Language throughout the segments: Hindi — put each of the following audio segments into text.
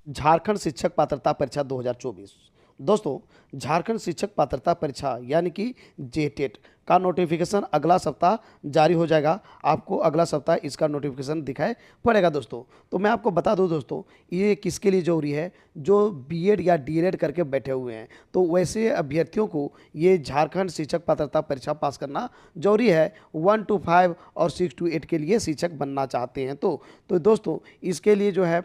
झारखंड शिक्षक पात्रता परीक्षा 2024। दोस्तों, झारखंड शिक्षक पात्रता परीक्षा यानी कि जेटेट का नोटिफिकेशन अगला सप्ताह जारी हो जाएगा। आपको अगला सप्ताह इसका नोटिफिकेशन दिखाई पड़ेगा दोस्तों। तो मैं आपको बता दूं दोस्तों, ये किसके लिए जरूरी है? जो बीएड या डीएलएड करके बैठे हुए हैं, तो वैसे अभ्यर्थियों को ये झारखंड शिक्षक पात्रता परीक्षा पास करना जरूरी है। 1 to 5 और 6 to 8 के लिए शिक्षक बनना चाहते हैं तो दोस्तों, इसके लिए जो है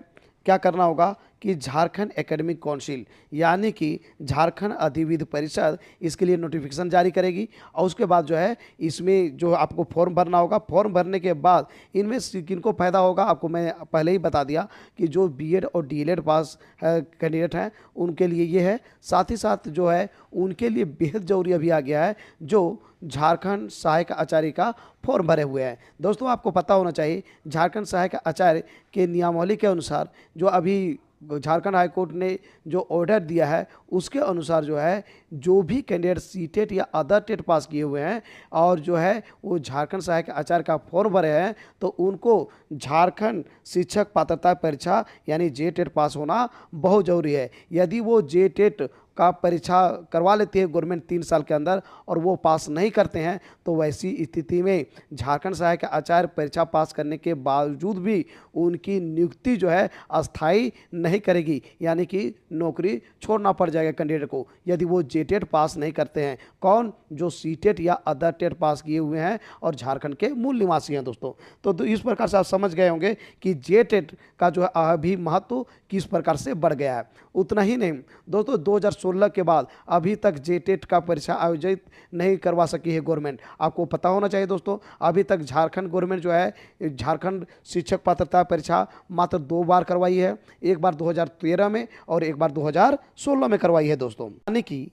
क्या करना होगा कि झारखंड एकेडमिक काउंसिल यानी कि झारखंड अधिविद्य परिषद इसके लिए नोटिफिकेशन जारी करेगी। और उसके बाद जो है इसमें जो आपको फॉर्म भरना होगा, फॉर्म भरने के बाद इनमें किनको फायदा होगा आपको मैं पहले ही बता दिया कि जो बीएड और डीएलएड पास कैंडिडेट हैं उनके लिए ये है। साथ ही साथ जो है उनके लिए बेहद जरूरी अभी आ गया है जो झारखंड सहायक आचार्य का फॉर्म भरे हुए हैं। दोस्तों, आपको पता होना चाहिए झारखंड सहायक आचार्य के नियमावली के अनुसार जो अभी झारखंड हाई कोर्ट ने जो ऑर्डर दिया है उसके अनुसार जो है जो भी कैंडिडेट सीटेट या अदर टेट पास किए हुए हैं और जो है वो झारखंड सहायक आचार्य का फॉर्म भरे हैं तो उनको झारखंड शिक्षक पात्रता परीक्षा यानी जेटेट पास होना बहुत ज़रूरी है। यदि वो जेटेट का परीक्षा करवा लेती है गवर्नमेंट 3 साल के अंदर और वो पास नहीं करते हैं तो वैसी स्थिति में झारखंड सहायक आचार्य परीक्षा पास करने के बावजूद भी उनकी नियुक्ति जो है अस्थाई नहीं करेगी, यानी कि नौकरी छोड़ना पड़ जाएगा कैंडिडेट को यदि वो जेटेट पास नहीं करते हैं। कौन? जो सीटेट या अदर टेट पास किए हुए हैं और झारखंड के मूल निवासी हैं दोस्तों। तो इस प्रकार से आप समझ गए होंगे कि जेटेट का जो है अभी महत्व किस प्रकार से बढ़ गया है। उतना ही नहीं दोस्तों, 2016 के बाद अभी तक जेटेट का परीक्षा आयोजित नहीं करवा सकी है गवर्नमेंट। आपको पता होना चाहिए दोस्तों, अभी तक झारखंड गवर्नमेंट जो है झारखंड शिक्षक पात्रता परीक्षा मात्र 2 बार करवाई है। एक बार 2013 में और एक बार 2016 में करवाई है दोस्तों। यानी कि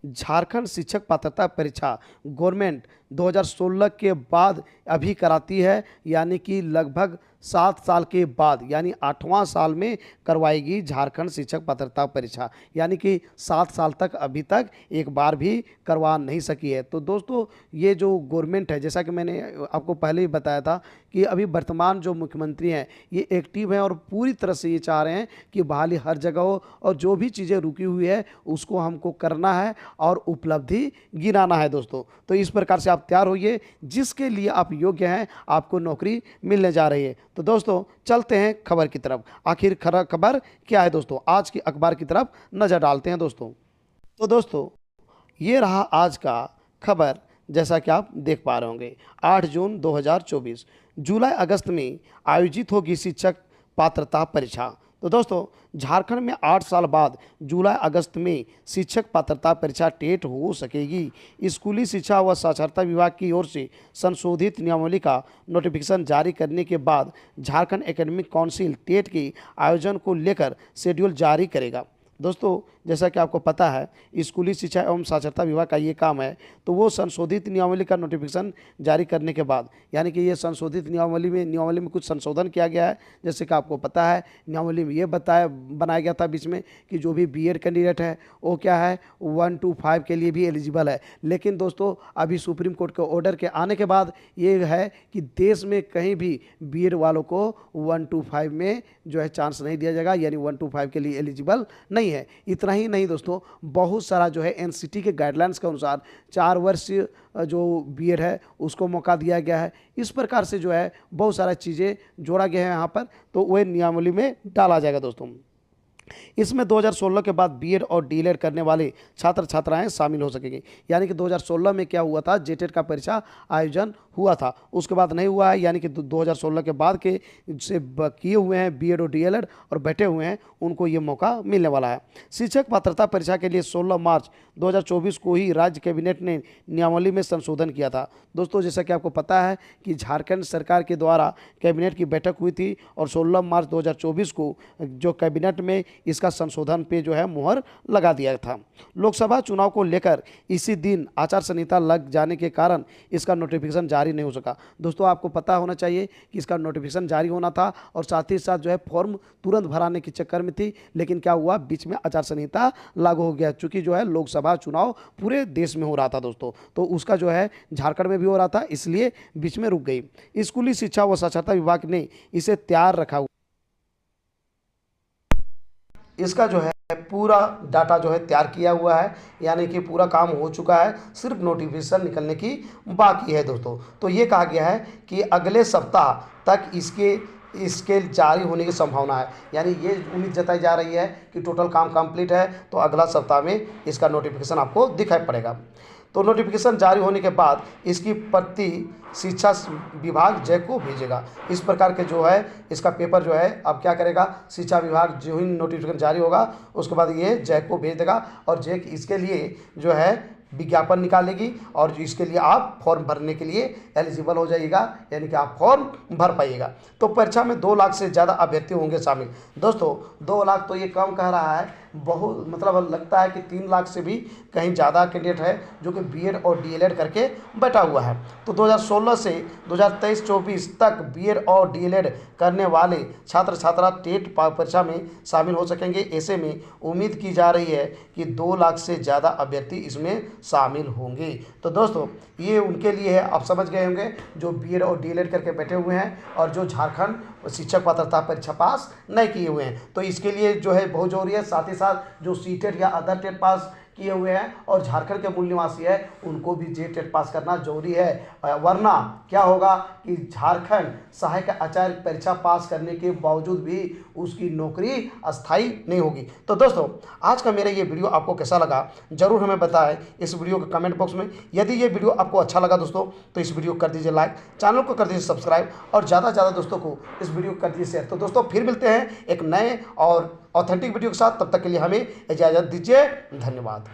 झारखंड शिक्षक पात्रता परीक्षा गवर्नमेंट 2016 के बाद अभी कराती है, यानी कि लगभग 7 साल के बाद यानी 8वां साल में करवाएगी झारखंड शिक्षक पात्रता परीक्षा, यानी कि 7 साल तक अभी तक एक बार भी करवा नहीं सकी है। तो दोस्तों, ये जो गवर्नमेंट है जैसा कि मैंने आपको पहले ही बताया था कि अभी वर्तमान जो मुख्यमंत्री हैं ये एक्टिव हैं और पूरी तरह से ये चाह रहे हैं कि बहाली हर जगह हो और जो भी चीज़ें रुकी हुई है उसको हमको करना है और उपलब्धि गिनाना है दोस्तों। तो इस प्रकार से आप तैयार होइए, जिसके लिए आप योग्य हैं आपको नौकरी मिलने जा रही है। तो दोस्तों, चलते हैं खबर की तरफ। आखिर खबर क्या है दोस्तों, आज की अखबार की तरफ नज़र डालते हैं दोस्तों। तो दोस्तों, ये रहा आज का खबर। जैसा कि आप देख पा रहे होंगे 8 जून 2024 जुलाई अगस्त में आयोजित होगी शिक्षक पात्रता परीक्षा। तो दोस्तों, झारखंड में 8 साल बाद जुलाई अगस्त में शिक्षक पात्रता परीक्षा टेट हो सकेगी। स्कूली शिक्षा व साक्षरता विभाग की ओर से संशोधित नियमावली का नोटिफिकेशन जारी करने के बाद झारखंड एकेडमिक काउंसिल टेट के आयोजन को लेकर शेड्यूल जारी करेगा। दोस्तों, जैसा कि आपको पता है स्कूली शिक्षा एवं साक्षरता विभाग का ये काम है, तो वो संशोधित नियमावली का नोटिफिकेशन जारी करने के बाद यानी कि ये संशोधित नियमावली में कुछ संशोधन किया गया है। जैसे कि आपको पता है नियमावली में ये बनाया गया था बीच में कि जो भी बीएड कैंडिडेट है वो क्या है 1 to 5 के लिए भी एलिजिबल है। लेकिन दोस्तों, अभी सुप्रीम कोर्ट के ऑर्डर के आने के बाद ये है कि देश में कहीं भी बीएड वालों को 1 to 5 में जो है चांस नहीं दिया जाएगा, यानी 1 to 5 के लिए एलिजिबल नहीं है। इतना ही नहीं दोस्तों, बहुत सारा जो है एनसीटी के गाइडलाइंस के अनुसार 4 वर्ष जो बीएड है उसको मौका दिया गया है। इस प्रकार से जो है बहुत सारा चीज़ें जोड़ा गया है यहाँ पर, तो वह नियमावली में डाला जाएगा दोस्तों। इसमें 2016 के बाद बीएड और डीएलएड करने वाले छात्र छात्राएं शामिल हो सकेंगे। यानी कि 2016 में क्या हुआ था, जेटेट का परीक्षा आयोजन हुआ था, उसके बाद नहीं हुआ है, यानी कि 2016 के बाद के से किए हुए हैं बीएड और डीएलएड और बैठे हुए हैं उनको ये मौका मिलने वाला है। शिक्षक पात्रता परीक्षा के लिए 16 मार्च 2024 को ही राज्य कैबिनेट ने नियमावली में संशोधन किया था। दोस्तों, जैसा कि आपको पता है कि झारखंड सरकार के द्वारा कैबिनेट की बैठक हुई थी और 16 मार्च 2024 को जो कैबिनेट में इसका संशोधन पे जो है मुहर लगा दिया था। लोकसभा चुनाव को लेकर इसी दिन आचार संहिता लग जाने के कारण इसका नोटिफिकेशन जारी नहीं हो सका। दोस्तों, आपको पता होना चाहिए कि इसका नोटिफिकेशन जारी होना था और साथ ही साथ जो है फॉर्म तुरंत भराने के चक्कर में थी, लेकिन क्या हुआ बीच में आचार संहिता लागू हो गया, चूंकि जो है लोकसभा चुनाव पूरे देश में हो रहा था दोस्तों, तो उसका जो है झारखंड में भी हो रहा था, इसलिए बीच में रुक गई। स्कूली शिक्षा व साक्षरता विभाग ने इसे तैयार रखा इसका जो है पूरा डाटा जो है तैयार किया हुआ है, यानी कि पूरा काम हो चुका है, सिर्फ नोटिफिकेशन निकलने की बाकी है दोस्तों। तो ये कहा गया है कि अगले सप्ताह तक इसके जारी होने की संभावना है, यानी ये उम्मीद जताई जा रही है कि टोटल काम कंप्लीट है तो अगला सप्ताह में इसका नोटिफिकेशन आपको दिखाई पड़ेगा। तो नोटिफिकेशन जारी होने के बाद इसकी प्रति शिक्षा विभाग जैक को भेजेगा। इस प्रकार के जो है इसका पेपर जो है अब क्या करेगा, शिक्षा विभाग जो ही नोटिफिकेशन जारी होगा उसके बाद ये जैक को भेज देगा और जैक इसके लिए जो है विज्ञापन निकालेगी और इसके लिए आप फॉर्म भरने के लिए एलिजिबल हो जाइएगा, यानी कि आप फॉर्म भर पाइएगा। तो परीक्षा में 2 लाख से ज़्यादा अभ्यर्थी होंगे शामिल। दोस्तों 2 लाख तो ये कम कह रहा है, बहुत मतलब लगता है कि 3 लाख से भी कहीं ज़्यादा कैंडिडेट है जो कि बीएड और डीएलएड करके बैठा हुआ है। तो 2016 से 2023-24 तक बीएड और डीएलएड करने वाले छात्र छात्रा टेट परीक्षा में शामिल हो सकेंगे। ऐसे में उम्मीद की जा रही है कि 2 लाख से ज़्यादा अभ्यर्थी इसमें शामिल होंगे। तो दोस्तों ये उनके लिए है, आप समझ गए होंगे, जो बीएड और डीएलएड करके बैठे हुए हैं और जो झारखंड शिक्षक पात्रता परीक्षा पास नहीं किए हुए हैं। तो इसके लिए जो है बहुत जरूरी है, साथ ही साथ जो सीटेट या अदर टेट पास किए हुए हैं और झारखंड के मूल निवासी है उनको भी जे टेट पास करना जरूरी है, वरना क्या होगा कि झारखंड सहायक आचार्य परीक्षा पास करने के बावजूद भी उसकी नौकरी अस्थायी नहीं होगी। तो दोस्तों आज का मेरा ये वीडियो आपको कैसा लगा जरूर हमें बताएं इस वीडियो के कमेंट बॉक्स में। यदि ये वीडियो आपको अच्छा लगा दोस्तों तो इस वीडियो को कर दीजिए लाइक, चैनल को कर दीजिए सब्सक्राइब और ज़्यादा से ज़्यादा दोस्तों को इस वीडियो को कर दीजिए शेयर। तो दोस्तों फिर मिलते हैं एक नए और ऑथेंटिक वीडियो के साथ, तब तक के लिए हमें इजाज़त दीजिए। धन्यवाद।